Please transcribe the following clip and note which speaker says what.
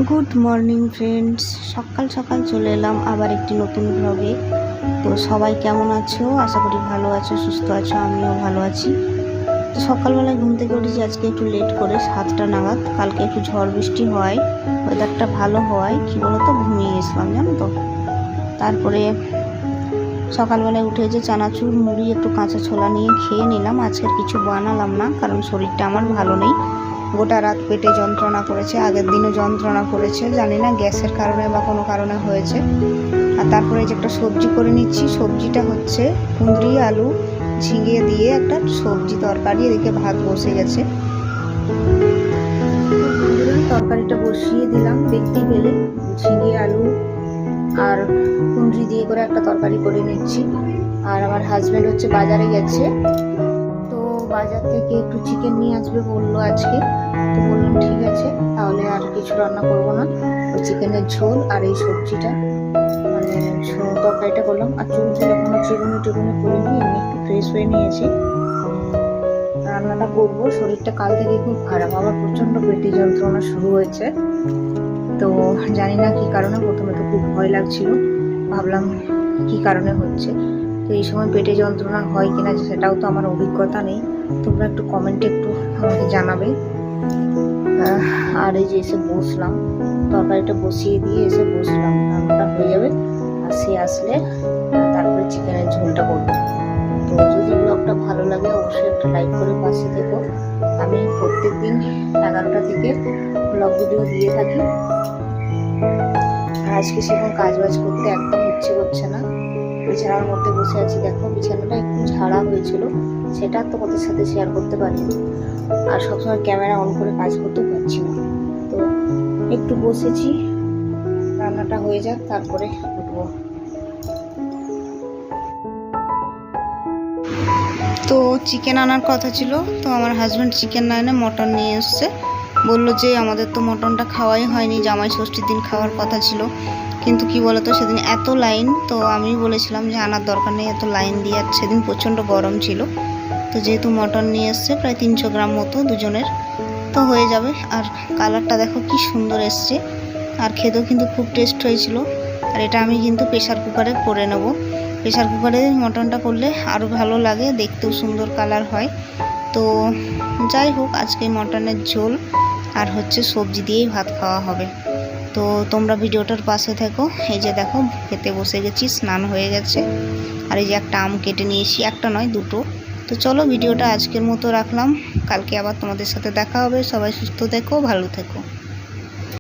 Speaker 1: Good morning friends, সকাল সকাল চলে এলাম আবার একটি নতুন ব্লগে। তো সবাই কেমন আছো? আশা করি ভালো আছো, সুস্থ আছো। আমিও ভালো আছি। তো সকালবেলায় ঘুম থেকে উঠেছি আজকে একটু লেট করে, 7টা নাগাদ। কালকে একটু ঝড় বৃষ্টি হয়, ওয়েদারটা ভালো হয়, কী বলো তো, ঘুমিয়ে গেছিলাম জানো তো। তারপরে সকালবেলায় উঠে যে চানাচুর মুড়ি একটু কাঁচা ছোলা নিয়ে খেয়ে নিলাম। আজকের কিছু বানালাম না, কারণ শরীরটা আমার ভালো নেই। গোটা রাত পেটে যন্ত্রণা করেছে, আগের দিনও যন্ত্রণা করেছে, জানি না গ্যাসের কারণে বা কোনো কারণে হয়েছে। আর তারপরে যে একটা সবজি করে নিচ্ছি। সবজিটা হচ্ছে কুঁদরি আলু ঝিঙে দিয়ে একটা সবজি তরকারি। এদিকে ভাত বসে গেছে, তরকারিটা বসিয়ে দিলাম। দেখতেই পেলে ঝিঙে আলু আর কুঁদরি দিয়ে করে একটা তরকারি করে নিচ্ছি। আর আমার হাজব্যান্ড হচ্ছে বাজারে গেছে, তো বাজার থেকে একটু চিকেন নিয়ে আসবে বললো আজকে। তো বললাম ঠিক আছে, তাহলে আর কিছু রান্না করবো না, ওই চিকেনের ঝোল আর এই সবজিটা মানে তরকারিটা করলাম। আর চুল এখনো চিরুনি টিরুনি করে নিয়ে আমি একটু ফ্রেশ হয়ে নিয়েছি, রান্নাটা করবো। শরীরটা কাল থেকে খুব খারাপ, আবার প্রচণ্ড পেটে যন্ত্রণা শুরু হয়েছে। তো জানি না কি কারণে, প্রথমে তো খুব ভয় লাগছিল, ভাবলাম কি কারণে হচ্ছে। তো এই সময় পেটে যন্ত্রণা হয় কিনা সেটাও তো আমার অভিজ্ঞতা নেই, তোমরা একটু কমেন্টে একটু আমাকে জানাবে। আর এই যে এসে বসলাম, তরকারিটা বসিয়ে দিয়ে এসে বসলাম, রান্নাটা হয়ে যাবে। আর সে আসলে তারপরে চিকেনের ঝোলটা করবো। তো যদি ব্লগটা ভালো লাগে অবশ্যই একটা লাইক করে পাশে থেকো। আমি প্রত্যেকদিন 11টা থেকে ব্লগ ভিডিও দিয়ে থাকি। আর আজকে সেরকম কাজবাজ করতে একদম ইচ্ছে করছে না, বিছানার মধ্যে বসে আছি। দেখো বিছানাটা একটু ঝাড়া হয়েছিল, সেটা তোমাদের সাথে শেয়ার করতে পারিনি। আর সবসময় ক্যামেরা অন করে কাজ করতেও পারছি না, তো একটু বসেছি, রান্নাটা হয়ে যাক তারপরে উঠবো। তো চিকেন আনার কথা ছিল, তো আমার হাজব্যান্ড চিকেন না এনে মটন নিয়ে এসছে। বললো যে আমাদের তো মটনটা খাওয়াই হয়নি, জামাই ষষ্ঠীর দিন খাওয়ার কথা ছিল, কিন্তু কি বলতো সেদিন এত লাইন। তো আমি বলেছিলাম যে আনার দরকার নেই, এত লাইন দিয়ে। সেদিন প্রচণ্ড গরম ছিল, তো যেহেতু মটন নিয়ে এসছে প্রায় 300 গ্রাম মতো দুজনের, তো হয়ে যাবে। আর কালারটা দেখো কি সুন্দর এসছে, আর খেতেও কিন্তু খুব টেস্ট হয়েছিল। আর এটা আমি কিন্তু প্রেশার কুকারে করে নেব। প্রেশার কুকারে মটনটা করলে আরও ভালো লাগে, দেখতেও সুন্দর কালার হয়। তো যাই হোক, আজকে মটনের ঝোল আর হচ্ছে সবজি দিয়েই ভাত খাওয়া হবে। তো তোমরা ভিডিওটার পাশে থেকো। এই যে দেখো খেতে বসে গেছি, স্নান হয়ে গেছে। আর এই যে একটা আম কেটে নিয়েছি, একটা নয় দুটো। তো চলো ভিডিওটা আজকের মতো রাখলাম, কালকে আবার তোমাদের সাথে দেখা হবে। সবাই সুস্থ থেকো, ভালো থেকো।